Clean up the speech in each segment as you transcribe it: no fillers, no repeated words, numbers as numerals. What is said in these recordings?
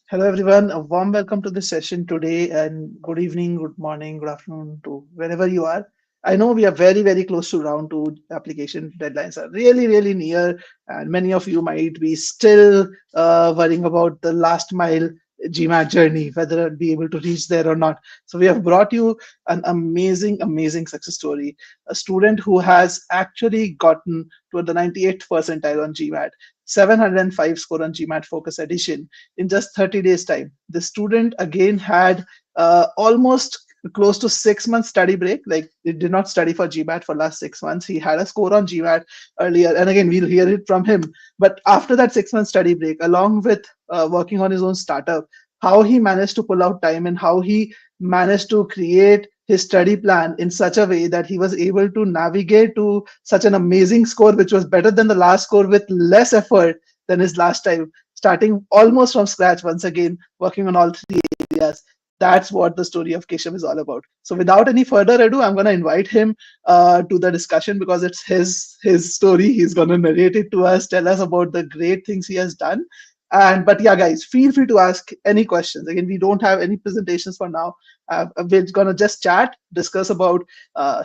Hello, everyone. A warm welcome to this session today, and good evening, good morning, good afternoon to wherever you are. I know we are very, very close to round two. Application deadlines are really, really near, and many of you might be still worrying about the last mile GMAT journey, whether I'll be able to reach there or not. So, we have brought you an amazing, amazing success story. A student who has actually gotten to the 98th percentile on GMAT, 705 score on GMAT Focus Edition in just 30 days time. The student again had almost close to 6 months study break. Like, he did not study for GMAT for last 6 months. He had a score on GMAT earlier, and again we'll hear it from him. But after that 6 months study break, along with working on his own startup, how he managed to pull out time and how he managed to create his study plan in such a way that he was able to navigate to such an amazing score, which was better than the last score with less effort than his last time, starting almost from scratch once again, working on all three areas. That's what the story of Keshav is all about. So, without any further ado, I'm going to invite him to the discussion because it's his story. He's going to narrate it to us, tell us about the great things he has done. And but yeah, guys, feel free to ask any questions. Again, we don't have any presentations for now. We're gonna just chat, discuss about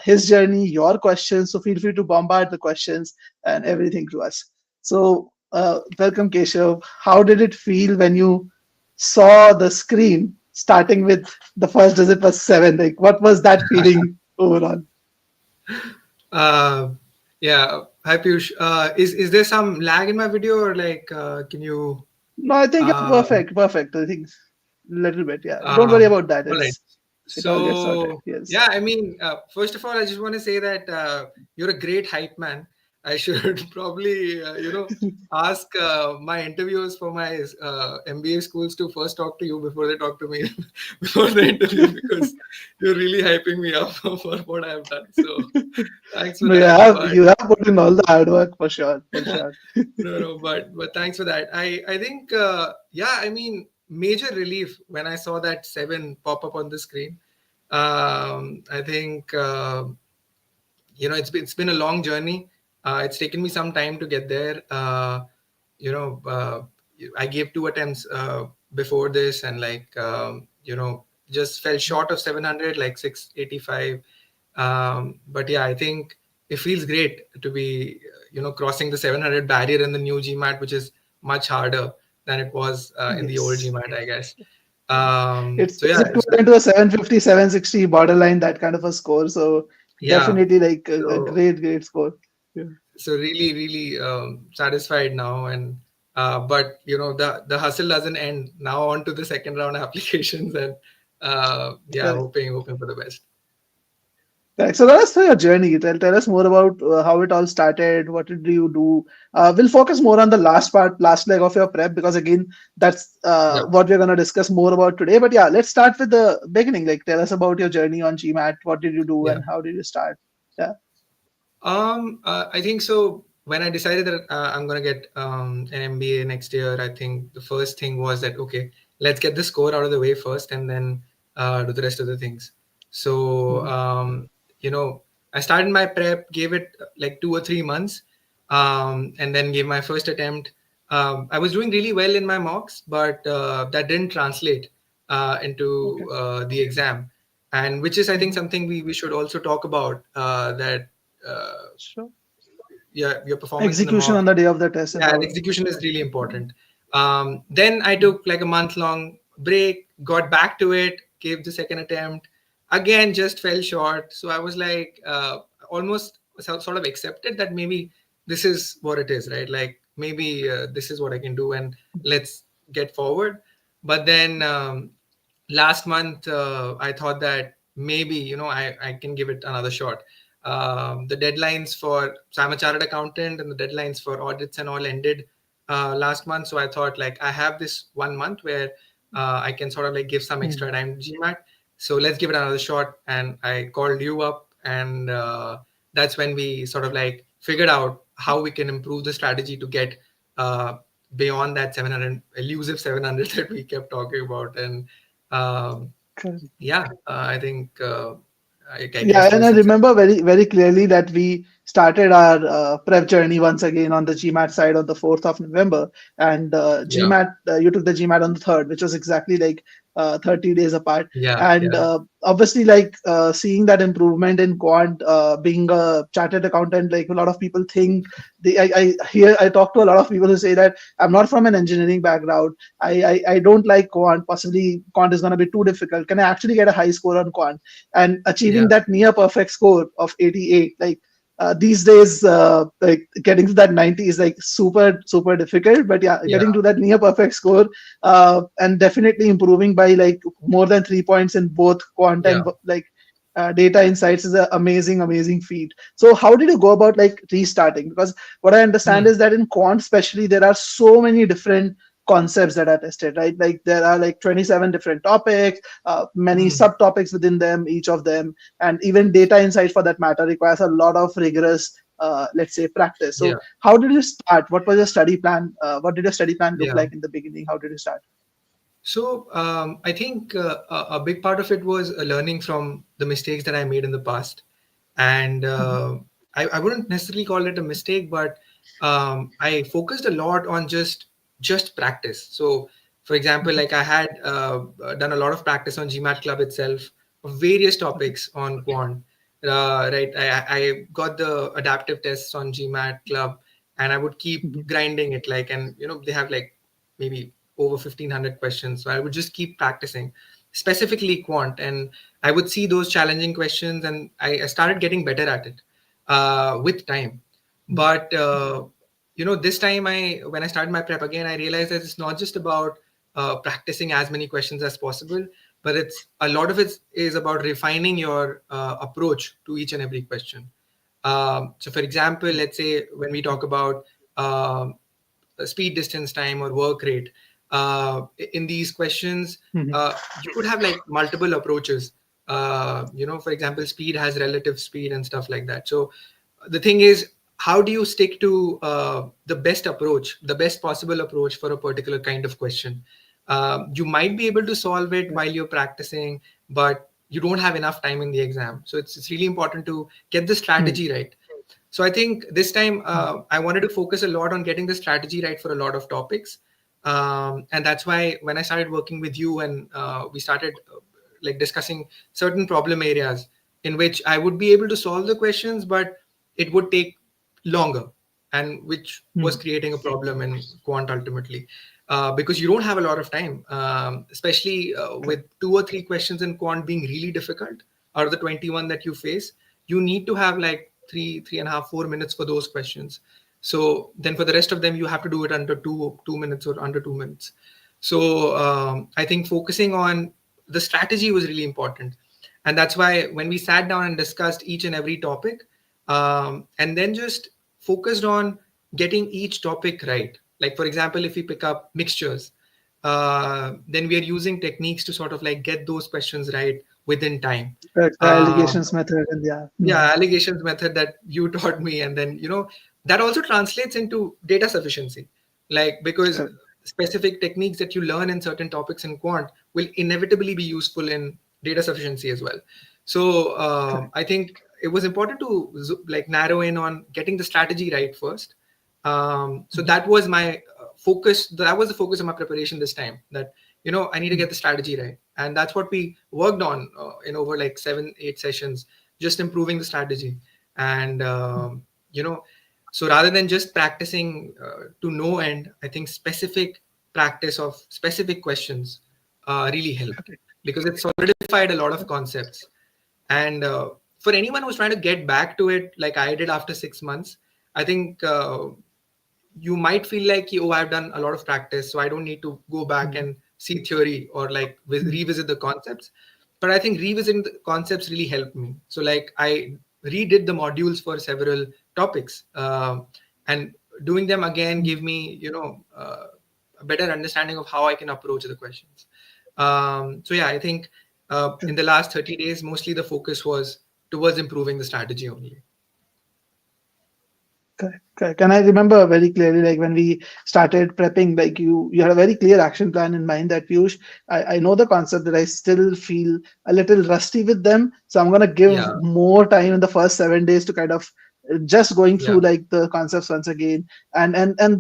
his journey, your questions. So feel free to bombard the questions and everything to us. So, welcome, Keshav. How did it feel when you saw the screen starting with the first digit was seven? Like, what was that feeling overall? Uh, yeah. Hi Piyush. Is there some lag in my video or can you? No, I think you're Uh, perfect. Perfect. I think a little bit. Yeah. Don't worry um, about that. all right. It all gets sorted. So Yes. yeah, I mean, first of all, I just want to say that you're a great hype man. I should probably ask my interviewers for my MBA schools to first talk to you before they talk to me before the interview because you're really hyping me up for what I've done. So thanks for No, that. But you have put in all the hard work for sure. For sure. no, but thanks for that. I think yeah, I mean, major relief when I saw that seven pop up on the screen. I think it's been a long journey. It's taken me some time to get there. You know, I gave two attempts before this, and just fell short of 700, like 685. But yeah, I think it feels great to be crossing the 700 barrier in the new GMAT, which is much harder than it was in the old Yes. GMAT, I guess. It's So yeah, equivalent to a 750, 760 borderline, that kind of a score. So yeah. definitely like a So great, great score. Yeah. really satisfied now, and but the hustle doesn't end. Now on to the second round applications, and yeah, Correct. hoping for the best. Correct. So let us know your journey. Tell us more about how it all started. What did you do? We'll focus more on the last part, last leg of your prep, because again, that's Yeah. what we're going to discuss more about today. But yeah, let's start with the beginning. Like, tell us about your journey on GMAT. What did you do Yeah. and how did you start? Yeah. I think so. When I decided that I'm gonna get an MBA next year, I think the first thing was that okay, let's get the score out of the way first, and then do the rest of the things. So Mhm. I started my prep, gave it like 2 or 3 months, and then gave my first attempt. I was doing really well in my mocks, but that didn't translate into Okay. the exam, and which is I think Mhm. something we should also talk about that. Uh, Sure. yeah, your performance in the Execution on mock. the day of the test and Yeah, the all. execution is really important. Then I took like a month long break, got back to it, gave the second attempt, again just fell short. So I was like almost sort of accepted that maybe this is what it is, right? Like maybe this is what I can do, and let's get forward. But then last month I thought that maybe I can give it another shot. The deadlines for, so I'm a chartered accountant, and the deadlines for audits and all ended last month. So I thought like I have this 1 month where I can sort of like give some extra Mhm. time to GMAT. So let's give it another shot. And I called you up, and that's when we sort of like figured out how we can improve the strategy to get uh, beyond that 700 elusive 700 that we kept talking about. And um, Correct. yeah, I think I guess Yeah, and we're I successful. remember very, very clearly that we started our prep journey once again on the GMAT side on the 4th of November. And Yeah. GMAT, you took the GMAT on the 3rd, which was exactly like 30 days apart. Yeah. And Yeah. obviously, like seeing that improvement in Quant, being a chartered accountant, like a lot of people think, I talk to a lot of people who say that I'm not from an engineering background. I don't like Quant. Possibly Quant is going to be too difficult. Can I actually get a high score on Quant? And achieving Yeah. that near perfect score of 88, like these days, like getting to that 90 is like super difficult. But yeah, Yeah. getting to that near perfect score, and definitely improving by like more than 3 points in both Quant Yeah. and like data insights is an amazing feat. So how did you go about like restarting? Because what I understand Hmm. is that in Quant especially, there are so many different concepts that are tested, right? Like there are like 27 different topics, many Hmm. subtopics within them, each of them, and even data insight for that matter requires a lot of rigorous, let's say, practice. So Yeah. how did you start? What was your study plan? What did your study plan look Yeah. like in the beginning? How did you start? So I think a big part of it was learning from the mistakes that I made in the past, and Mhm, I wouldn't necessarily call it a mistake, but I focused a lot on just practice. So, for example, mhm, like I had done a lot of practice on GMAT Club itself, of various okay, topics on Quant. Right, I got the adaptive tests on GMAT Club, and I would keep mhm, grinding it. Like, and they have like maybe over 1500 questions, so I would just keep practicing, specifically Quant, and I would see those challenging questions, and I started getting better at it with time. mhm, But this time, when I started my prep again, I realized that it's not just about practicing as many questions as possible, but it's a lot of it is about refining your approach to each and every question. So, for example, let's say when we talk about um speed, distance, time, or work rate. In these questions, mhm, you could have like multiple approaches. For example, speed has relative speed and stuff like that. So the thing is, how do you stick to the best approach, the best possible approach for a particular kind of question? You might be able to solve it while you're practicing, but you don't have enough time in the exam. So it's really important to get the mhm, strategy right. So I think this time mhm, I wanted to focus a lot on getting the strategy right for a lot of topics, and that's why when I started working with you and we started like discussing certain problem areas in which I would be able to solve the questions, but it would take longer, and which was mhm, creating a problem in Quant ultimately. Because you don't have a lot of time, especially with correct, 2 or 3 questions in Quant being really difficult out of the 21 that you face. You need to have like 3.5, 4 minutes for those questions. So then for the rest of them, you have to do it under 2 minutes or under 2 minutes. So I think focusing on the strategy was really important. And that's why when we sat down and discussed each and every topic, and then just focused on getting each topic right. Like, for example, if we pick up mixtures, then we are using techniques to sort of like get those questions right within time. correct. The Um, allegations method, and yeah, yeah, allegations method that you taught me, and then that also translates into data sufficiency, like, because correct. specific techniques that you learn in certain topics in Quant will inevitably be useful in data sufficiency as well. So Correct. I think it was important to like narrow in on getting the strategy right first. So Mhm, that was my focus. That was the focus of my preparation this time, that I need to mhm, get the strategy right, and that's what we worked on in over like 7, 8 sessions, just improving the strategy. And mhm. so rather than just practicing to no end, I think specific practice of specific questions really helped, Correct. because it solidified a lot of concepts. And for anyone who's trying to get back to it like I did after 6 months, I think you might feel like, oh, I've done a lot of practice, so I don't need to go back Mhm, and see theory or like mhm, revisit the concepts. But I think revisiting the concepts really helped me. So like I redid the modules for several topics, and doing them again mhm. gave me a better understanding of how I can approach the questions. So yeah, I think in the last 30 days mostly the focus was towards improving the strategy only. Correct, correct. And I remember very clearly, like when we started prepping, like you had a very clear action plan in mind that Piyush, I know the concept that I still feel a little rusty with them. So I'm gonna give Yeah. more time in the first 7 days to kind of just going Yeah. through like the concepts once again. And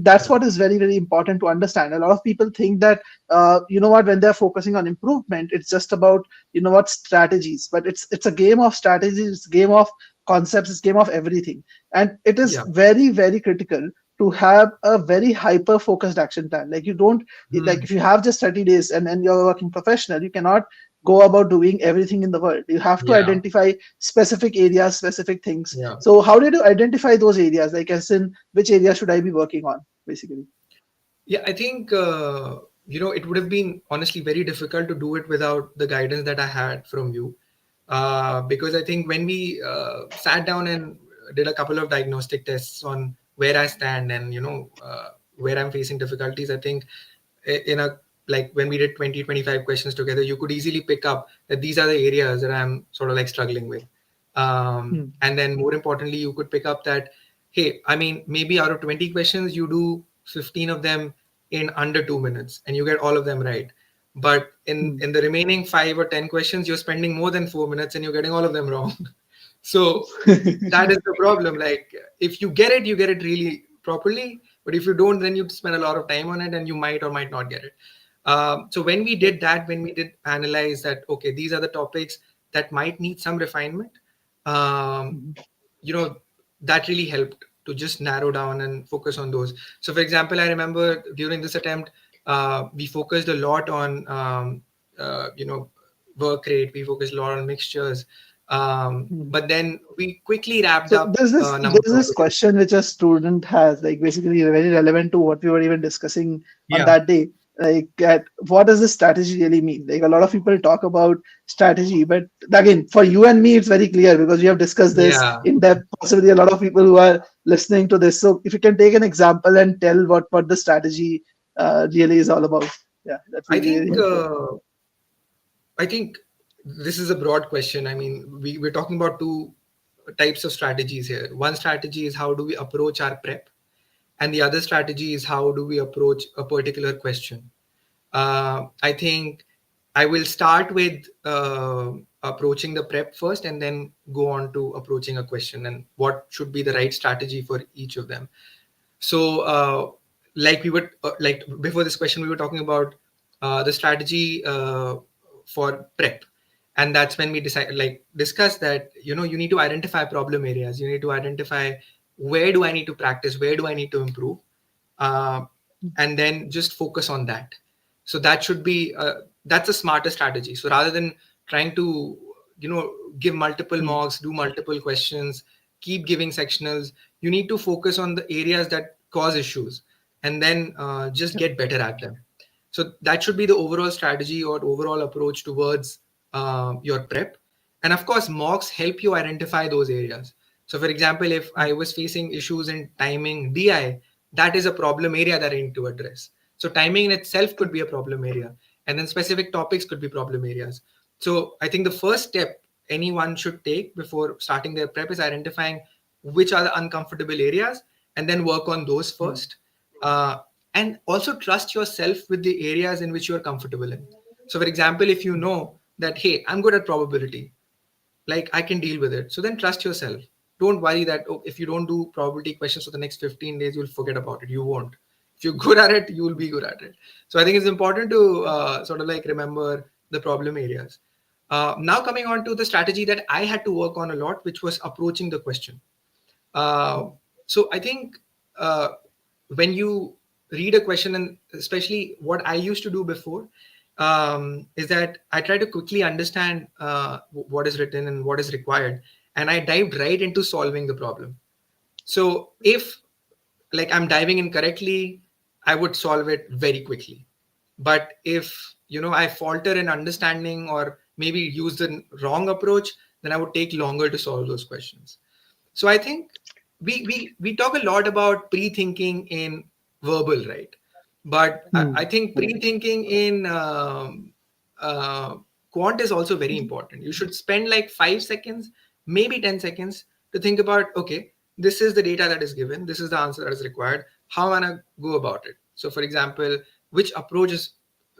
that's Correct. what is very, very important to understand. A lot of people think that what, when they're focusing on improvement, it's just about what, strategies. But it's a game of strategies, it's a game of concepts, it's a game of everything. And it is Yeah. very, very critical to have a very hyper focused action plan. Like, you don't, like, Hmm. if you have just 30 days and you're a working professional, you cannot go about doing everything in the world. You have to Yeah. identify specific areas, specific things. Yeah. So how did you identify those areas, like, as in which area should I be working on, basically? Yeah, I think it would have been honestly very difficult to do it without the guidance that I had from you, because I think when we sat down and did a couple of diagnostic tests on where I stand and where I'm facing difficulties, I think in a like when we did 20 25 questions together, you could easily pick up that these are the areas that I'm sort of like struggling with. Hmm. And then more importantly, you could pick up that, hey, I mean, maybe out of 20 questions, you do 15 of them in under 2 minutes and you get all of them right. But in Hmm. in the remaining 5 or 10 questions, you're spending more than 4 minutes and you're getting all of them wrong. So that is the problem. Like, if you get it really properly, but if you don't, then you spend a lot of time on it and you might or might not get it. So when we did that, when we did analyze that, okay, these are the topics that might need some refinement, um, Hmm. you know that really helped to just narrow down and focus on those. So for example, I remember during this attempt, we focused a lot on work rate, we focused a lot on mixtures, Hmm. but then we quickly wrapped So up a number there's of this areas. question which a student has, like, basically very relevant to what we were even discussing on Yeah. that day. Like, what does this strategy really mean? Like, a lot of people talk about strategy, but again, for you and me, it's very clear because we have discussed this Yeah, in depth. Possibly a lot of people who are listening to this. So if you can take an example and tell what the strategy really is all about, yeah, that i will be very think helpful. uh, I think this is a broad question. I mean, we're talking about two types of strategies here. One strategy is how do we approach our prep, and the other strategy is how do we approach a particular question. I think I will start with approaching the prep first and then go on to approaching a question and what should be the right strategy for each of them. So, like we were like before this question, we were talking about the strategy for prep, and that's when we decide like discuss that you need to identify problem areas. You need to identify where do I need to practice, where do I need to improve, uh, and then just focus on that. So that should be that's a smarter strategy. So rather than trying to give multiple Hmm. mocks, do multiple questions, keep giving sectionals, you need to focus on the areas that cause issues and then just Yep. get better at them. So that should be the overall strategy or overall approach towards your prep. And of course, mocks help you identify those areas. So for example, if Hmm. I was facing issues in timing DI, that is a problem area that I need to address. So timing in itself could be a problem area, and then specific topics could be problem areas. So I think the first step anyone should take before starting their prep is identifying which are the uncomfortable areas and then work on those Hmm. first. Uh, and also trust yourself with the areas in which you're comfortable in. So, for example, if you know that, hey, I'm good at probability, like I can deal with it, so then trust yourself. Don't worry that, oh, if you don't do probability questions for the next 15 days, you'll forget about it. You won't. If you're good at it, you will be good at it. So I think it's important to sort of like remember the problem areas. Now coming on to the strategy that I had to work on a lot, which was approaching the question. uh, so I think uh, when you read a question, and especially what I used to do before, is that I try to quickly understand what is written and what is required, and I dived right into solving the problem. So if like I'm diving in correctly, I would solve it very quickly. But if I falter in understanding or maybe use the wrong approach, then I would take longer to solve those questions. So I think we talk a lot about pre-thinking in verbal, right? But I Hmm. think pre-thinking in uh, quant is also very important. You should spend like 5 seconds, maybe 10 seconds, to think about, okay, this is the data that is given, this is the answer that is required. How am I gonna go about it? So, for example, which approach is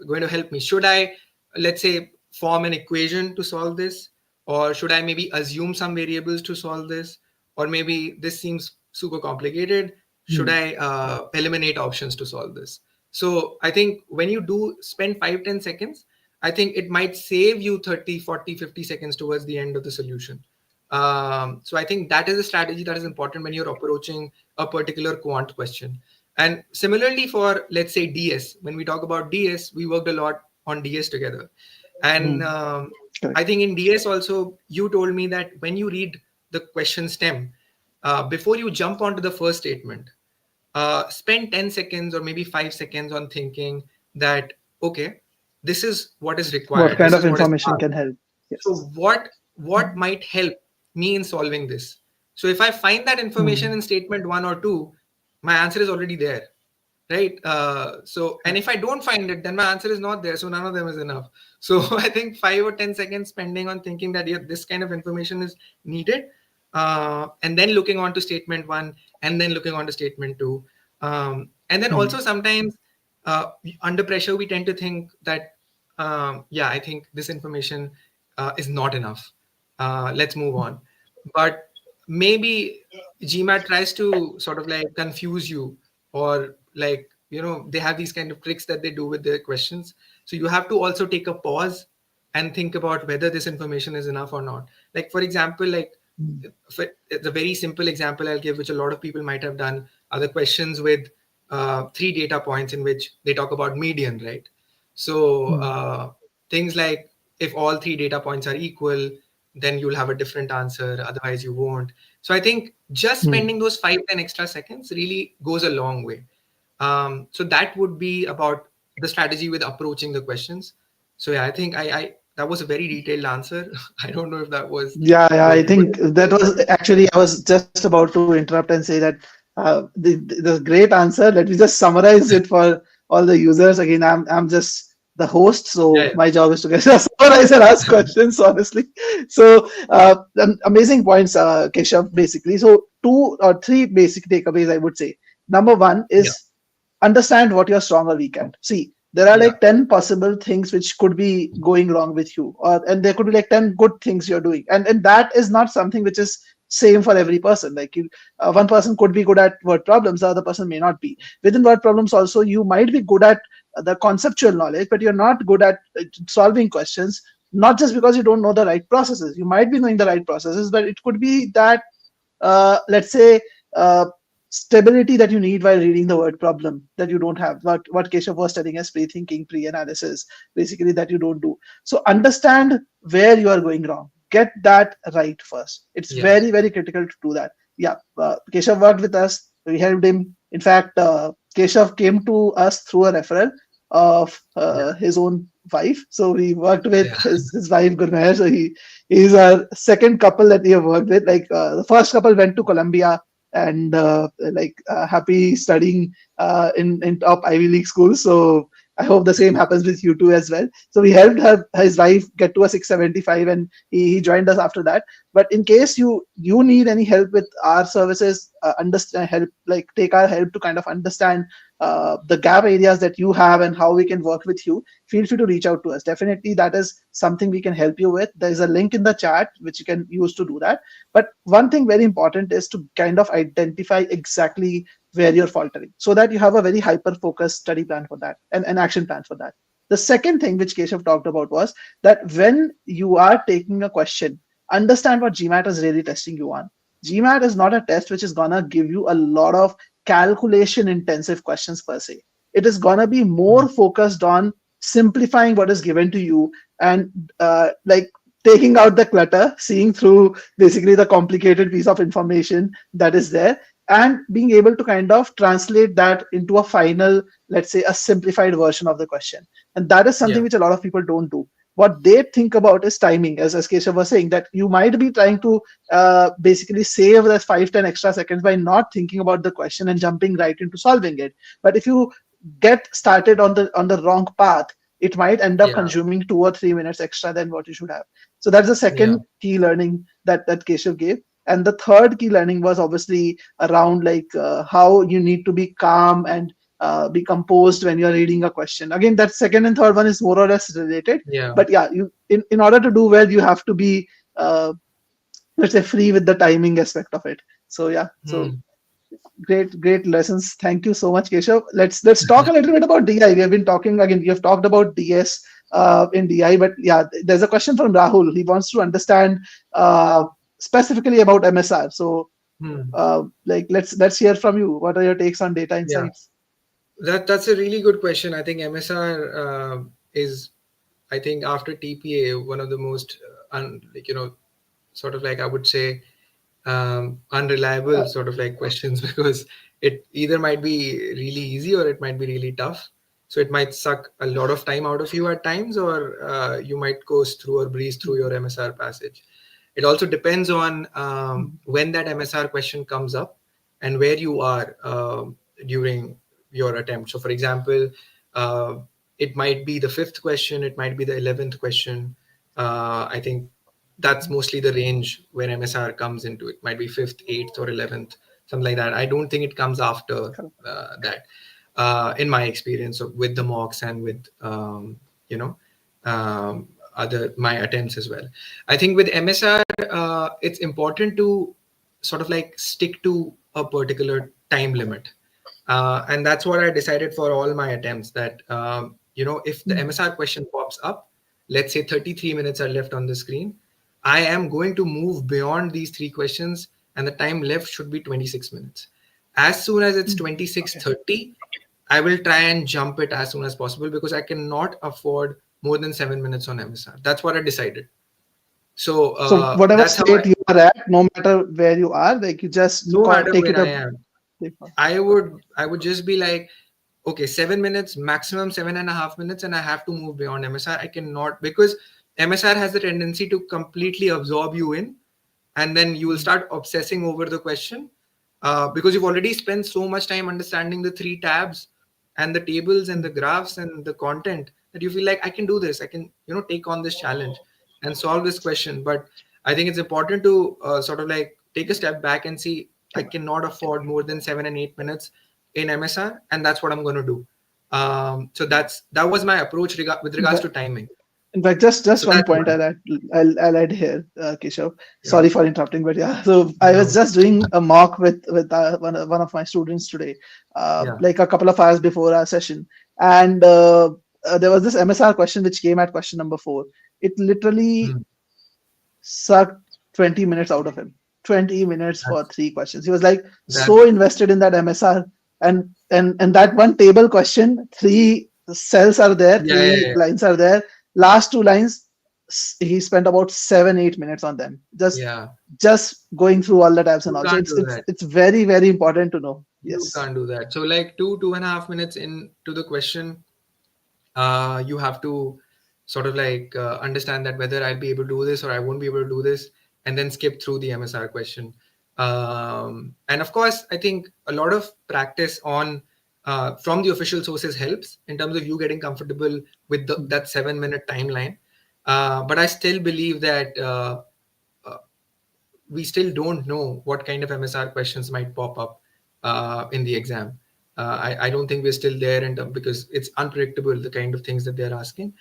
going to help me? Should I, let's say, form an equation to solve this, or should I maybe assume some variables to solve this? or maybe this seems super complicated. Should Hmm. I eliminate options to solve this? So I think when you do spend 5-10 seconds, I think it might save you 30, 40, 50 seconds towards the end of the solution. So I think that is a strategy that is important when you're approaching a particular quant question. And similarly for, let's say, DS, when we talk about DS, we worked a lot on DS together. And Hmm. Correct. I think in DS also, you told me that when you read the question stem, before you jump onto the first statement, spend 10 seconds or maybe 5 seconds on thinking that, okay, this is what is What required. kind This of is what is information asked. can help? So Yes. what might help me in solving this? So if I find that information Hmm. in statement one or two, my answer is already there, right? So and if I don't find it, then my answer is not there, so none of them is enough. So I think 5 or 10 seconds spending on thinking that, yeah, this kind of information is needed, and then looking on to statement one, and then looking on to statement two, and then Hmm. also sometimes under pressure we tend to think that, yeah, I think this information is not enough, let's move on. But maybe GMAT tries to sort of like confuse you, or like, they have these kind of tricks that they do with their questions. So you have to also take a pause and think about whether this information is enough or not. Like, for example, like, Hmm. for the very simple example I'll give, which a lot of people might have done, are the questions with three data points in which they talk about median, right? So Hmm. things like, if all three data points are equal, then you'll have a different answer, otherwise you won't. So I think just Hmm. spending those 5-10 extra seconds really goes a long way. So that would be about the strategy with approaching the questions. So yeah, I think I that was a very detailed answer. I don't know if that Yeah, yeah, I was good. think that was actually, I was just about to interrupt and say that the great answer. Let me just summarize it for all the users. Again, I'm just the host, Yeah, so my job is to get summarize and ask yeah. questions, honestly. So, amazing points, Keshav, basically. So, two or three basic takeaways, I would say. Number one Yeah, is understand what you're strong or weak at. See, there are yeah, like 10 possible things which could be going wrong with you, or and there could be like 10 good things you're doing, and that is not something which is same for every person. Like one person could be good at word problems, the other person may not be. Within word problems also, you might be good at the conceptual knowledge, but you're not good at solving questions. Not just because you don't know the right processes, you might be knowing the right processes, but it could be that let's say uh, stability that you need while reading the word problem that you don't have, what Keshav was telling us, pre-thinking, pre-analysis, basically, that you don't do. So understand where you are going wrong, get that right first. It's yeah, very very critical to do that. Yeah, Keshav worked with us, we helped him. In fact, Keshav came to us through a referral of yeah, his own wife. So we worked with yeah, his wife Gurmeher. So he's our second couple that we have worked with. Like the first couple went to Columbia and happy studying in top Ivy League schools. So I hope the same happens with you too as well. So we helped his wife get to a 675, and he joined us after that. But in case you need any help with our services, understand help, like take our help to kind of understand the gap areas that you have and how we can work with you, feel free to reach out to us. Definitely, that is something we can help you with. There is a link in the chat which you can use to do that. But one thing very important is to kind of identify exactly where you're faltering, so that you have a very hyper focused study plan for that, and an action plan for that. The second thing which Keshav talked about was that when you are taking a question, understand what GMAT is really testing you on. GMAT is not a test which is gonna give you a lot of calculation intensive questions per se. It is gonna be more focused on simplifying what is given to you, and taking out the clutter, seeing through basically the complicated piece of information that is there, and being able to kind of translate that into a final, let's say, a simplified version of the question. And that is something yeah, which a lot of people don't do. What they think about is timing, as Keshav was saying, that you might be trying to basically save that 5-10 extra seconds by not thinking about the question and jumping right into solving it. But if you get started on the wrong path, it might end up yeah, consuming 2 or 3 minutes extra than what you should have. So that's the yeah, second key learning that Keshav gave. And the third key learning was obviously around how you need to be calm and be composed when you're reading a question. Again, that second and third one is more or less related. yeah, But yeah, in order to do well, you have to be uh, let's say free with the timing aspect of it. So yeah, so Hmm. great lessons. Thank you so much, Keshav. Let's talk a little bit about DI. We have been talking again. We have talked about DS in DI, but yeah, there's a question from Rahul. He wants to understand specifically about MSR. So Hmm. like let's hear from you. What are your takes on data Yeah, insights? that's a really good question. I think MSR is, I think after TPA, one of the most like sort of like, I would say, unreliable Uh, sort of like questions because it either might be really easy or it might be really tough. So it might suck a lot of time out of you at times, or you might coast through or breeze through your MSR passage. It also depends on when that MSR question comes up and where you are during your attempt. So, for example, uh, it might be the fifth question, it might be the 11th question. I think that's mostly the range where MSR comes into. It might be fifth, eighth, or 11th, something like that. I don't think it comes after that, in my experience with the mocks and with you know um, other my attempts as well. I think with MSR, it's important to sort of like stick to a particular time limit, and that's what I decided for all my attempts. That if the MSR question pops up, let's say 33 minutes are left on the screen, I am going to move beyond these three questions, and the time left should be 26 minutes. As soon as it's okay. 26:30, I will try and jump it as soon as possible because I cannot afford more than 7 minutes on MSR. That's what I decided. So So whatever that's how I, state you are at, no matter where you are, like you just no matter take where it I up. am, I would just be like, okay, 7 minutes, maximum 7.5 minutes, and I have to move beyond MSR. I cannot, because MSR has the tendency to completely absorb you in, and then you will start obsessing over the question, because you've already spent so much time understanding the three tabs and the tables and the graphs and the content, that you feel like, I can do this, I can take on this challenge and solve this question. But I think it's important to sort of like take a step back and see, I cannot afford more than 7 and 8 minutes in MSR, and that's what I'm going to do. So that was my approach with regards to timing. In fact, just So one that's point one. I'll add here, Keshav. Yeah. Sorry for interrupting, but yeah. So I was No. just doing a mock with one of my students today, Yeah. like a couple of hours before our session, and there was this MSR question which came at question number 4. It literally Mm. sucked 20 minutes out of him. 20 minutes for That's three questions. He was like that. so invested in that MSR, and that one table question, three cells are there, Yeah, yeah, three yeah. lines are there. Last two lines, he spent about 7-8 minutes on them. Yeah. Just going through all the tabs and You all. So can't it's do it's that. it's very very important to know. You Yes. can't do that. So like 2.5 minutes into the question, you have to sort of like understand that whether I'll be able to do this or I won't be able to do this, and then skip through the MSR question. And of course, I think a lot of practice on from the official sources helps in terms of you getting comfortable with that 7 minute timeline. But I still believe that uh, we still don't know what kind of MSR questions might pop up in the exam. I don't think we're still there because it's unpredictable, the kind of things that they're asking.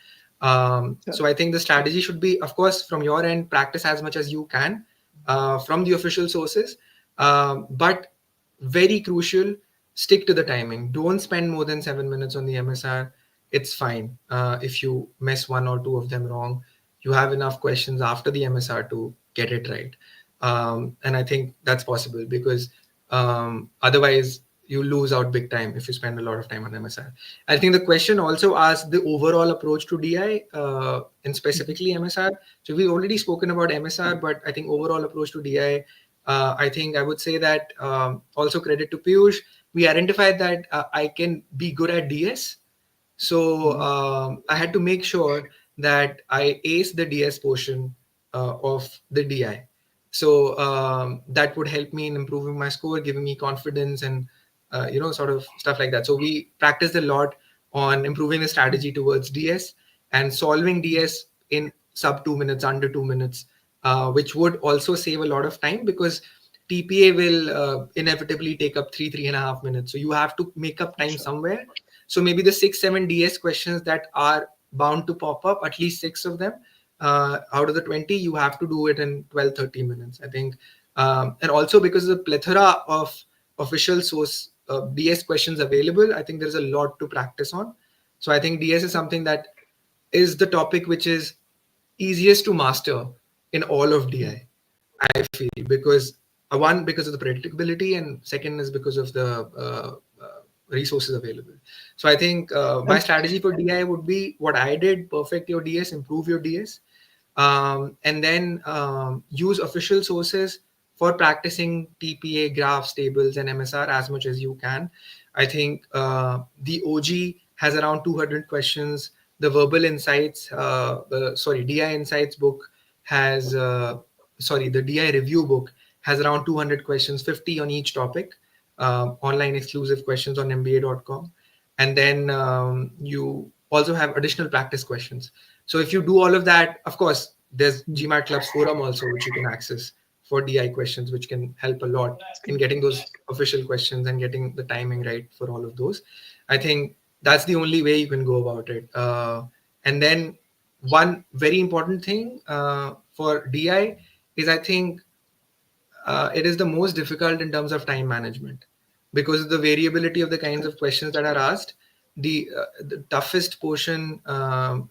So I think the strategy should be, of course, from your end, practice as much as you can from the official sources. But very crucial, stick to the timing. Don't spend more than 7 minutes on the MSR. It's fine if you mess one or two of them wrong. You have enough questions after the MSR to get it right. And I think that's possible because otherwise you lose out big time if you spend a lot of time on MSR. I think the question also asked the overall approach to DI and specifically MSR. So we've already spoken about MSR, but I think overall approach to DI, I think I would say that also credit to Piyush, we identified that I can be good at DS. So I had to make sure that I ace the DS portion of the DI. So that would help me in improving my score, giving me confidence, and sort of stuff like that. So we practiced a lot on improving the strategy towards DS and solving DS in sub 2 minutes, under 2 minutes, which would also save a lot of time because TPA will inevitably take up 3.5 minutes. So you have to make up time Sure. somewhere. So maybe the 6, 7 DS questions that are bound to pop up, at least 6 of them, out of the 20, you have to do it in 12-13 minutes, I think. And also because of the plethora of official source DS questions available, I think there's a lot to practice on. So I think DS is something that is the topic which is easiest to master in all of DI feel, because one, because of the predictability, and second is because of the resources available. So I think my And strategy for DI would be what I did: perfect your DS, improve your DS, and then use official sources for practicing TPA, graphs, tables, and MSR as much as you can. I think the OG has around 200 questions. The Verbal Insights, DI Insights book has, the DI Review book has around 200 questions, 50 on each topic, online exclusive questions on MBA.com. And then you also have additional practice questions. So if you do all of that, of course, there's GMAT Club's forum also, which you can access for DI questions, which can help a lot in getting those official questions and getting the timing right for all of those. I think that's the only way you can go about it. And then one very important thing for DI is, I think, it is the most difficult in terms of time management, because of the variability of the kinds of questions that are asked. The toughest portion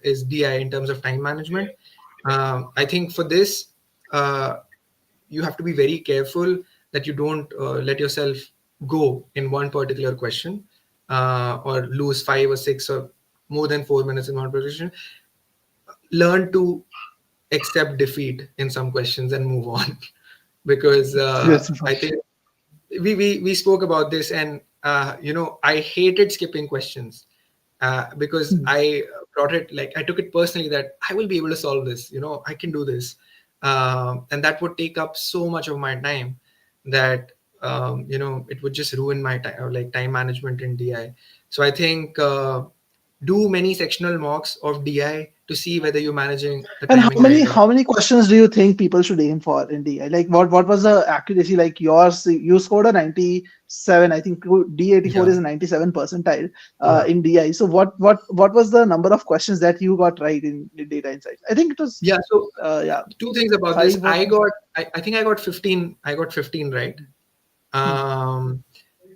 is DI in terms of time management. I think for this, uh, you have to be very careful that you don't let yourself go in one particular question, or lose 5 or 6 or more than 4 minutes in one position. Learn to accept defeat in some questions and move on. Because yes, I think we spoke about this, and I hated skipping questions, because I brought it, like, I took it personally that I will be able to solve this, I can do this. And that would take up so much of my time that it would just ruin my time, or like time management in DI. So I think do many sectional mocks of DI to see whether you're managing the and how timing many right or how many questions do you think people should aim for in DI? Like what was the accuracy? Like yours, you scored a 97. I think D84 yeah is a 97 percentile yeah in DI. So what was the number of questions that you got right in data insights? I think it was yeah so yeah, two things about this. five or I think I got 15. I got 15 right. hmm,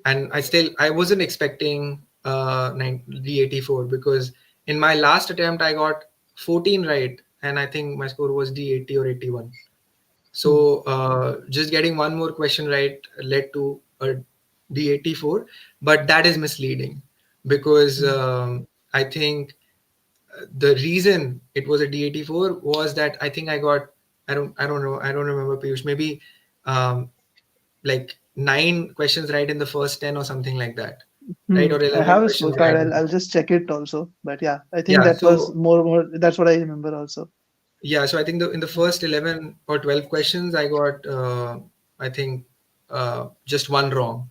And I wasn't expecting D84, because in my last attempt I got 14 right, and I think my score was D80 or 81. hmm, So just getting one more question right led to a D84, but that is misleading, because hmm. I think the reason it was a D84 was that I think I got, I don't know, I don't remember, Piyush, maybe um, like 9 questions right in the first 10 or something like that, right? Or I 11 have a questions right. scorecard. I'll just check it also. But yeah, I think Yeah. that was So more. That's what I remember also. yeah, so I think in the first 11 or 12 questions, I got, I think, just one wrong.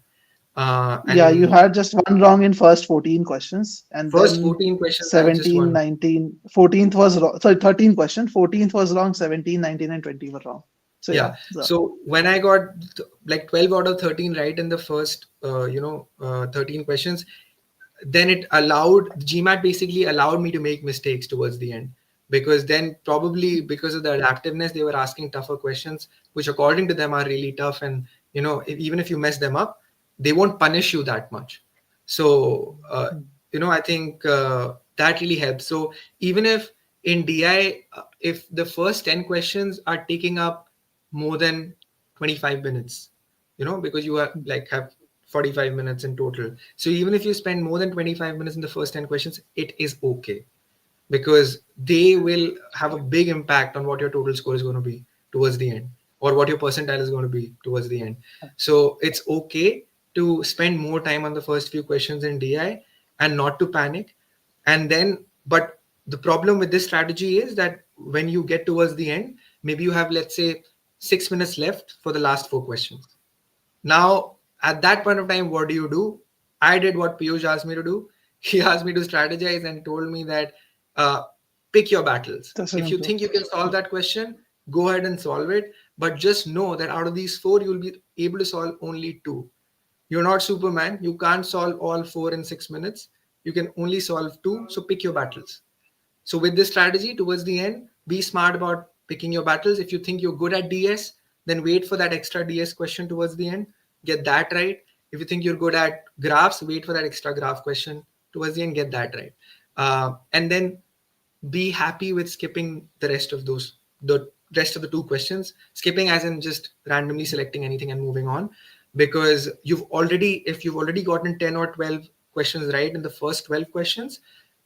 Yeah, you And had just one wrong in first 14 questions, and first then 14 questions, I just 17, won. 19, 14th was wrong. Sorry, 13 question. 14th was wrong. 17, 19, and 20 were wrong. So yeah, Yeah. so So when I got like 12 out of 13 right in the first, 13 questions, then it allowed GMAT basically allowed me to make mistakes towards the end, because then probably because of the adaptiveness, they were asking tougher questions, which according to them are really tough. And even if you mess them up, they won't punish you that much. So I think that really helps. So even if in DI, if the first 10 questions are taking up more than 25 minutes, because you are like have 45 minutes in total. So even if you spend more than 25 minutes in the first 10 questions, it is okay, because they will have a big impact on what your total score is going to be towards the end, or what your percentile is going to be towards the end. So it's okay to spend more time on the first few questions in DI and not to panic. And then, but the problem with this strategy is that when you get towards the end, maybe you have, let's say, 6 minutes left for the last 4 questions. Now, at that point of time, what do you do? I did what Piyush asked me to do. He asked me to strategize and told me that uh, pick your battles. that's an If you improvement. think you can solve that question, go ahead and solve it. But just know that out of these 4, you'll be able to solve only 2. You're not Superman. You can't solve all 4 in 6 minutes. You can only solve 2. So pick your battles. So with this strategy, towards the end, be smart about picking your battles. If you think you're good at DS, then wait for that extra DS question towards the end, get that right. If you think you're good at graphs, wait for that extra graph question towards the end, get that right. And then be happy with skipping the rest of the two questions. Skipping as in just randomly selecting anything and moving on, because if you've already gotten 10 or 12 questions right in the first 12 questions,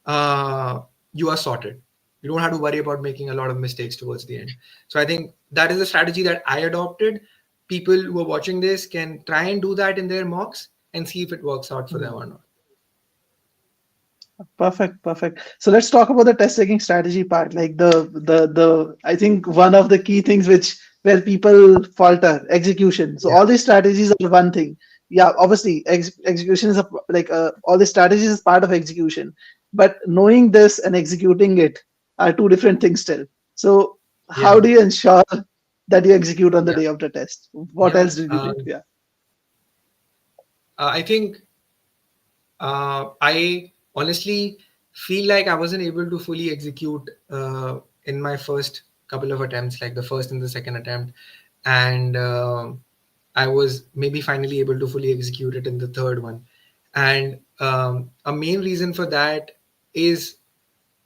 uh, you are sorted. You don't have to worry about making a lot of mistakes towards the end. So I think that is a strategy that I adopted. People who are watching this can try and do that in their mocks and see if it works out for them or not. Perfect, perfect. So let's talk about the test taking strategy part. Like the I think one of the key things which where people falter, execution. So Yeah, all these strategies are one thing. Yeah, obviously execution is all the strategies is part of execution, but knowing this and executing it are two different things still. So how yeah, do you ensure that you execute on the yeah, day of the test? What yeah. else did you do? Yeah. I think I honestly feel like I wasn't able to fully execute in my first couple of attempts, like the first and the second attempt, and I was maybe finally able to fully execute it in the third one. And a main reason for that is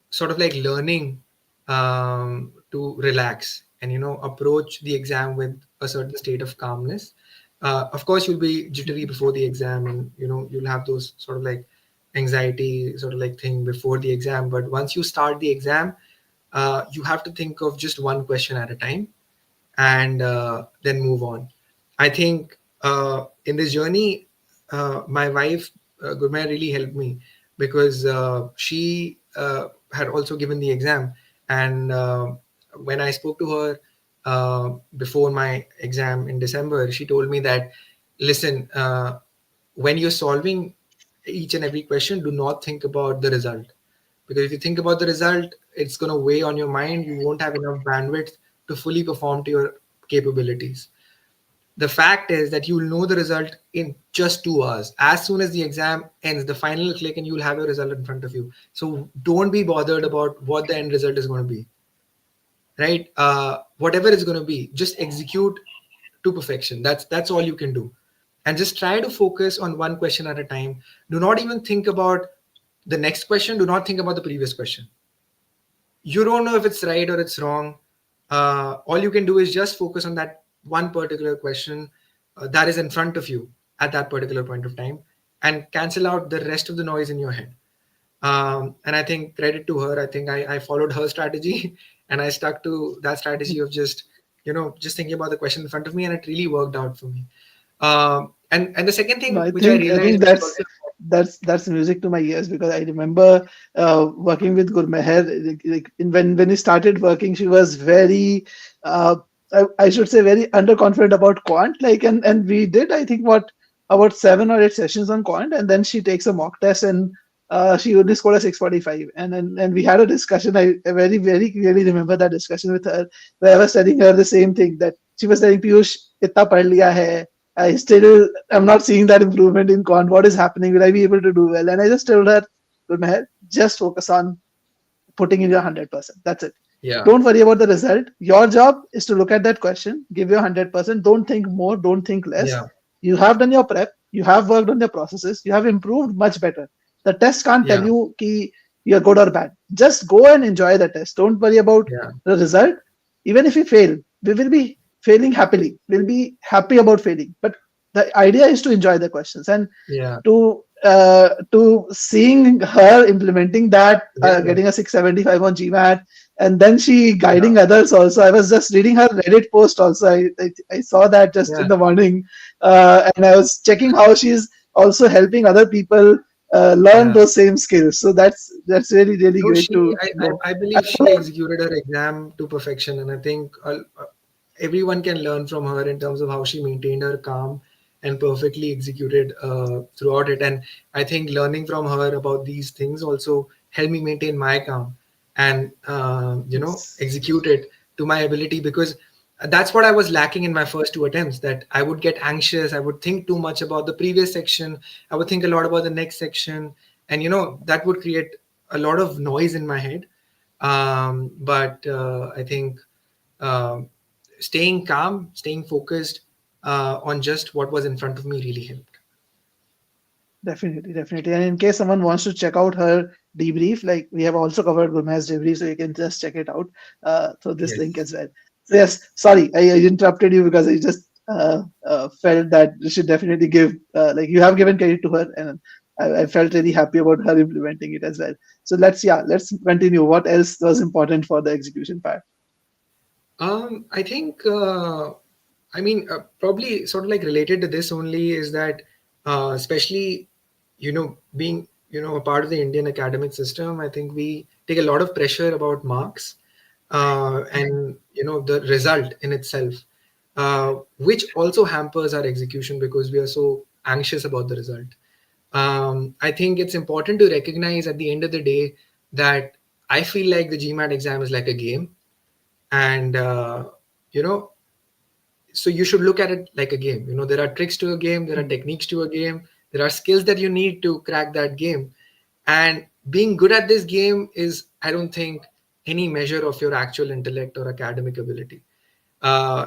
sort of like learning to relax and approach the exam with a certain state of calmness. Of course you'll be jittery before the exam, and you'll have those sort of like anxiety sort of like thing before the exam, but once you start the exam, you have to think of just one question at a time, and then move on. I think in this journey, my wife, Gurmaya, really helped me, because she had also given the exam. And when I spoke to her before my exam in December, she told me that, listen, when you're solving each and every question, do not think about the result. Because if you think about the result, it's going to weigh on your mind. You won't have enough bandwidth to fully perform to your capabilities. The fact is that you'll know the result in just 2 hours. As soon as the exam ends, the final click, and you'll have your result in front of you. So don't be bothered about what the end result is going to be, right? Whatever it's going to be, just execute to perfection. That's all you can do, and just try to focus on one question at a time. Do not even think about the next question. Do not think about the previous question. You don't know if it's right or it's wrong. All you can do is just focus on that one particular question that is in front of you at that particular point of time, and cancel out the rest of the noise in your head. And I think credit to her. I think I followed her strategy and I stuck to that strategy of just thinking about the question in front of me, and it really worked out for me. And the second No, thing which I I realized, think which is also that's music to my ears, because I remember working with Gurmeher. When we started working, she was very, I should say, very underconfident about Quant. And we did, I think, what, about 7 or 8 sessions on Quant, and then she takes a mock test, and she only scored a 645. And we had a discussion. I very very clearly remember that discussion with her, where I was telling her the same thing, that she was telling Piyush, "Itna pad liya hai. I still am not seeing that improvement in Quant. What is happening? Will I be able to do well?" And I just told her, "Good, Meher, just focus on putting in your 100%. That's it. yeah, Don't worry about the result. Your job is to look at that question, give your 100%. Don't think more, don't think less. yeah, You have done your prep, you have worked on your processes, you have improved much better. The test can't tell yeah, you ki you're good or bad. Just go and enjoy the test. Don't worry about yeah, the result. Even if we fail, we will be failing happily. We'll be happy about failing. But the idea is to enjoy the questions, and yeah, to seeing her implementing that, yeah, getting a 675 on GMAT, and then she yeah, guiding others also. I was just reading her Reddit post also. I saw that just yeah. in the morning, and I was checking how she's also helping other people learn Yeah. those same skills. So that's really really No, great to know. I I believe she followed. executed her exam to perfection, and I think everyone can learn from her in terms of how she maintained her calm and perfectly executed throughout it. And I think learning from her about these things also helped me maintain my calm and Yes. execute it to my ability, because that's what I was lacking in my first two attempts. That I would get anxious, I would think too much about the previous section, I would think a lot about the next section, and that would create a lot of noise in my head. But I think uh, staying calm, staying focused on just what was in front of me really helped. Definitely, definitely. And in case someone wants to check out her debrief, like we have also covered Gurmai's debrief, so you can just check it out through this link Yes. as well. So yes, sorry, I interrupted you because I just felt that you should definitely give, like you have given credit to her, and I felt really happy about her implementing it as well. So let's continue. What else was important for the execution part? I think, I mean, probably sort of like related to this only is that, especially, being, a part of the Indian academic system, I think we take a lot of pressure about marks and, the result in itself, which also hampers our execution because we are so anxious about the result. I think it's important to recognize at the end of the day that I feel like the GMAT exam is like a game, and you know so you should look at it like a game. There are tricks to a game, there are Hmm. techniques to a game, there are skills that you need to crack that game. And being good at this game is, I don't think, any measure of your actual intellect or academic ability.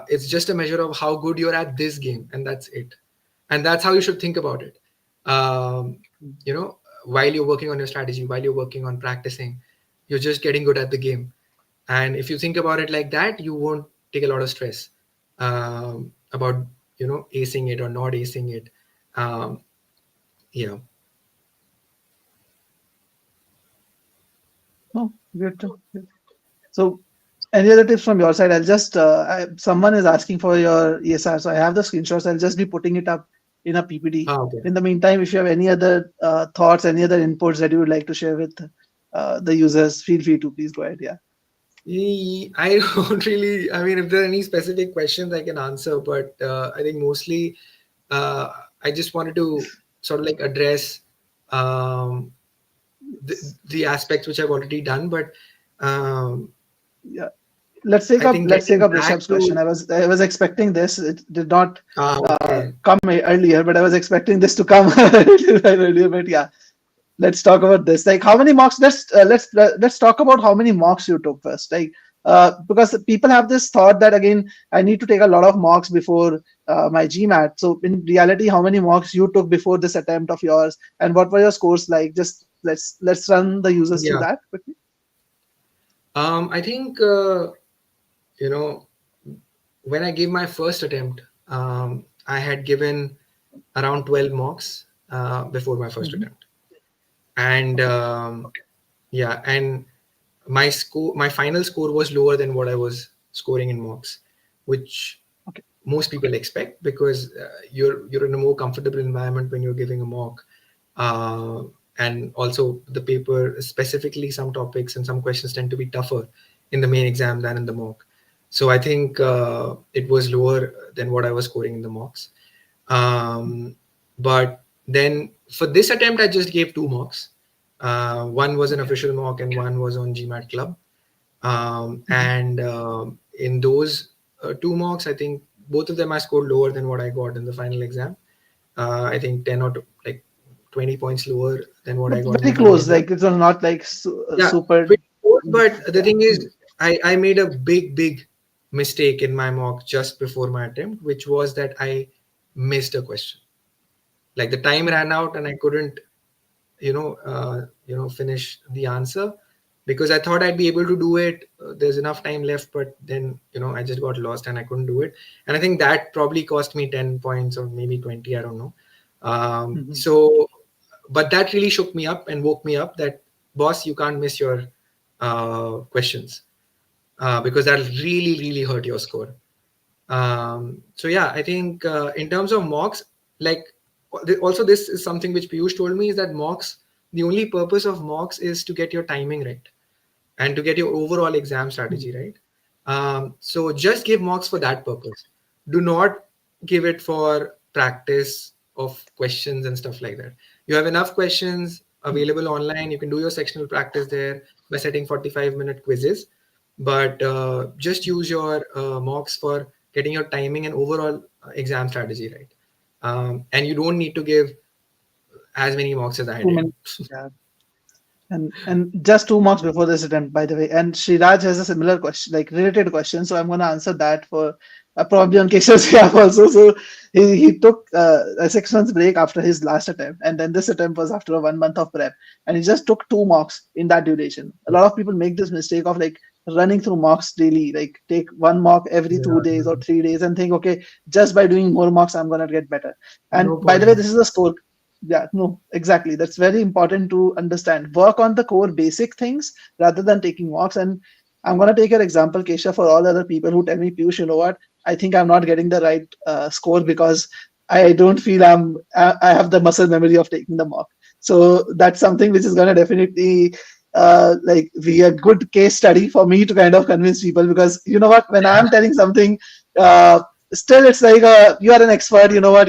It's just a measure of how good you're at this game, and that's it. And that's how you should think about it. um, you know while you're working on your strategy, while you're working on practicing, you're just getting good at the game. And if you think about it like that, you won't take a lot of stress about acing it or not acing it. um, yeah. Oh, good. Good. So, any other tips from your side? I'll just, someone is asking for your ESR, so I have the screenshots. I'll just be putting it up in a PPT. Okay. In the meantime, if you have any other thoughts, any other inputs that you would like to share with the users, feel free to please go ahead. Yeah. I don't really, I mean, if there are any specific questions I can answer, but I think mostly uh, I just wanted to sort of like address um, the aspects which I've already done. But um, Yeah. Let's take I up think let's take getting up back Rishabh's question. to, I was expecting this. It did not okay. come earlier, but I was expecting this to come a little while earlier. But yeah, let's talk about this. Like, how many mocks? Let's talk about how many mocks you took first. Like, because people have this thought that again, I need to take a lot of mocks before my GMAT. So in reality, how many mocks you took before this attempt of yours, and what were your scores like? Just let's run the users through Yeah. that quickly. I think, you know, when I gave my first attempt, I had given around 12 mocks before my first Hmm. attempt. And Okay. yeah, and my final score was lower than what I was scoring in mocks, which Okay. most people expect because you're in a more comfortable environment when you're giving a mock. uh, and also the paper, specifically some topics and some questions tend to be tougher in the main exam than in the mock. So I think it was lower than what I was scoring in the mocks. But then for this attempt I just gave two mocks. One was an Okay. official mock and one was on GMAT club. Mhm. And in those two mocks, I think both of them I scored lower than what I got in the final exam. I think 10 or like 20 points lower than what I But got in very the final close. exam. Like, it's not like Yeah, super. pretty close, but the Yeah. thing is, I made a big mistake in my mock just before my attempt, which was that I missed a question. Like the time ran out and I couldn't finish the answer because I thought I'd be able to do it. There's enough time left, but then I just got lost and I couldn't do it. And I think that probably cost me 10 points or maybe 20, I don't know. Mhm. So but that really shook me up and woke me up that, boss, you can't miss your questions because that'll really hurt your score. So yeah, I think in terms of mocks, like also this is something which Piyush told me, is that mocks, the only purpose of mocks is to get your timing right and to get your overall exam Mhm. strategy right. So just give mocks for that purpose. Do not give it for practice of questions and stuff like that. You have enough questions Mhm. available online. You can do your sectional practice there by setting 45-minute quizzes. But just use your mocks for getting your timing and overall exam strategy right. And you don't need to give as many mocks as I Too did. many. Yeah. And just 2 marks before this attempt, by the way. And Sriraj has a similar question, like related question. So I'm going to answer that for probably on Keshav's behalf also. So he took a 6 months break after his last attempt, and then this attempt was after a 1 month of prep, and he just took 2 mocks in that duration. A lot of people make this mistake of like running through mocks daily, like take 1 mock every Yeah, 2 days or 3 days, and think, okay, just by doing more mocks, I'm going to get better. And no by the way, point. this is a score. Yeah, no, exactly. That's very important to understand. Work on the core basic things rather than taking walks. And I'm going to take your example, Kesha, for all other people who tell me, Piyush, you know what? I think I'm not getting the right score because I don't feel I have the muscle memory of taking the mock. So that's something which is going to definitely like be a good case study for me to kind of convince people, because you know what, when I'm telling something, uh, still it's like you are an expert. You know what,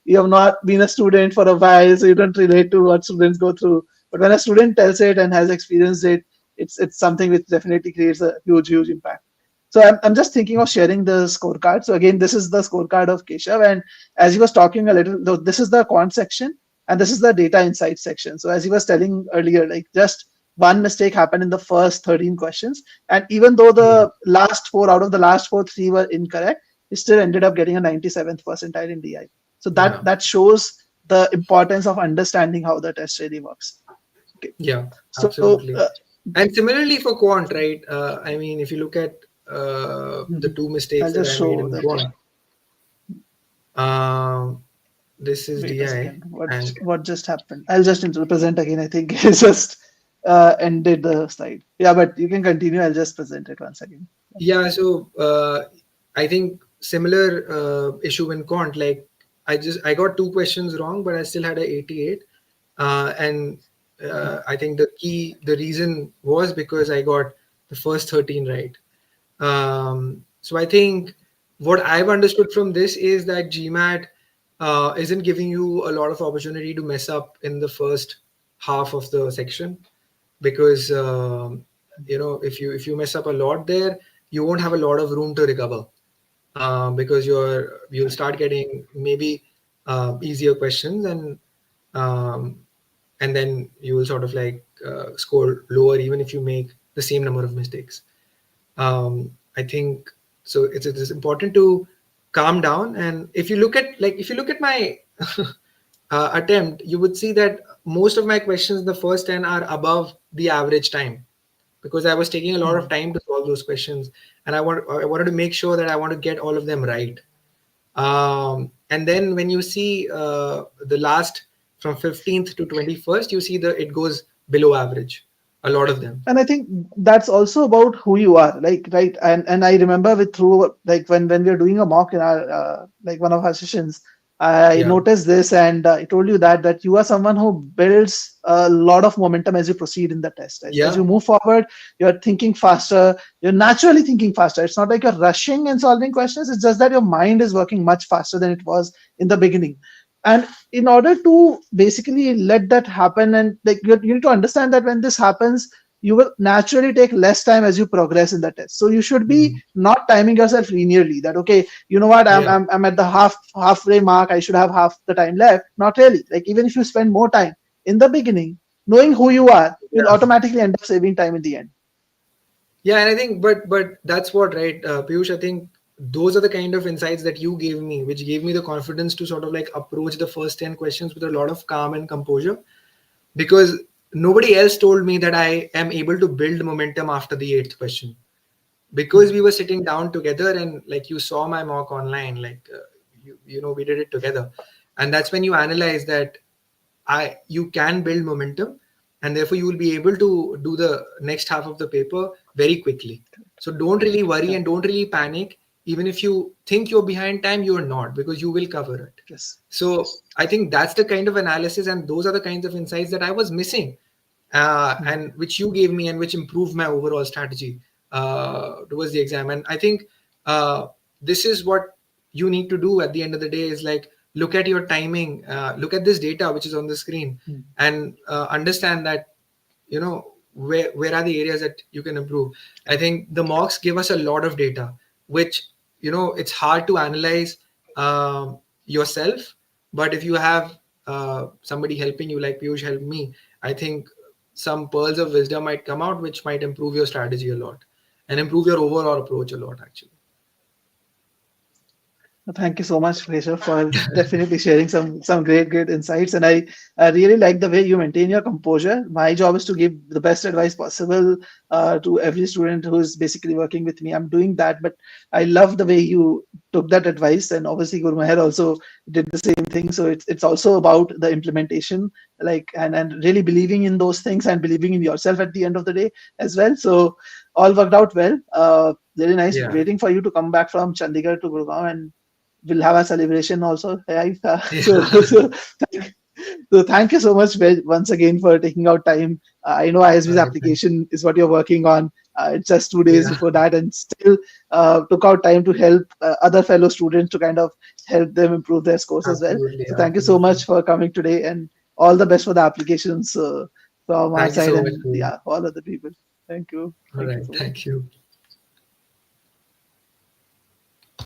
you have not been a student for a while, so you don't relate to what students go through. But when a student tells it and has experienced it, it's something which definitely creates a huge impact. So I'm just thinking of sharing the scorecard. So again, this is the scorecard of Keshav, and as he was talking a little, though, this is the quant section and this is the data insights section. So as he was telling earlier, like just one mistake happened in the first 13 questions, and even though Yeah, the last four out of the last four, three were incorrect, he still ended up getting a 97th percentile in DI. So that yeah, that shows the importance of understanding how the test really works. Okay. yeah, So absolutely. And similarly for quant, right? I mean, if you look at the mhm. two I'll mistakes that just I made show in that. quant, um, this is Wait a DI, second. What and what just happened? I'll just present again. I think it just ended the slide. Yeah, but you can continue. I'll just present it once again. yeah, so I think similar issue in quant. Like I got two questions wrong, but I still had a 88, and I think the reason was because I got the first 13 right. So I think what I've understood from this is that GMAT isn't giving you a lot of opportunity to mess up in the first half of the section, because if you mess up a lot there, you won't have a lot of room to recover, because you'll start getting maybe easier questions, um, and then you will sort of like score lower even if you make the same number of mistakes. I think so. It's important to calm down, and if you look at my attempt, you would see that most of my questions in the first 10 are above the average time, because I was taking a lot of Mhm. time to solve those questions, and I wanted to make sure that I want to get all of them right. And then when you see the last from 15th to 21st, you see that it goes below average, a lot of them. And I think that's also about who you are, like, right? And I remember with through like when we were doing a mock in our like one of our sessions, I Yeah, noticed this, and I told you that you are someone who builds a lot of momentum as you proceed in the test. As you yeah, move forward, you're thinking faster, you're naturally thinking faster. It's not like you're rushing and solving questions, it's just that your mind is working much faster than it was in the beginning. And in order to basically let that happen, and like you need to understand that when this happens, you will naturally take less time as you progress in the test. So you should be mhm, not timing yourself linearly, that okay, you know what, yeah, I'm at the halfway mark, I should have half the time left. Not really. Like even if you spend more time in the beginning, knowing who you are, you'll yeah. automatically end up saving time in the end. Yeah, and I think, but that's what, right, Piyush. I think those are the kind of insights that you gave me, which gave me the confidence to sort of like approach the first 10 questions with a lot of calm and composure, because nobody else told me that I am able to build momentum after the eighth question, because we were sitting down together, and like you saw my mock online, like we did it together, and that's when you analyze that you can build momentum, and therefore you will be able to do the next half of the paper very quickly. So don't really worry and Correct. don't really panic. Even if you think you're behind time, you're not, because you will cover it. Yes. So I think that's the kind of analysis and those are the kinds of insights that I was missing, and which you gave me, and which improved my overall strategy towards the exam. And I think uh, this is what you need to do at the end of the day, is like look at your timing, look at this data which is on the screen, and understand that where are the areas that you can improve. I think the mocks give us a lot of data, which it's hard to analyze yourself. But if you have somebody helping you, like Piyush helped me, I think some pearls of wisdom might come out, which might improve your strategy a lot and improve your overall approach a lot, actually. Thank you so much, Keshav, for definitely sharing some great insights. And I really like the way you maintain your composure. My job is to give the best advice possible to every student who is basically working with me. I'm doing that, but I love the way you took that advice. And obviously, Guru Meher also did the same thing. So it's also about the implementation, like and really believing in those things and believing in yourself at the end of the day as well. So all worked out well. Very nice. Yeah. Waiting for you to come back from Chandigarh to Gurgaon, and we'll have a celebration also, right? Yeah. Thank, so thank you so much once again for taking out time. I know All ISB's right. Thank you. application is what you're working on. It's just 2 days Yeah. before that, and still took out time to help other fellow students to kind of help them improve their scores as well. Absolutely. So thank you so Absolutely. much for coming today, and all the best for the applications from our Thank you side so much, and Guru. yeah, all other people. Thank you. All Thank you right. so much. Thank you.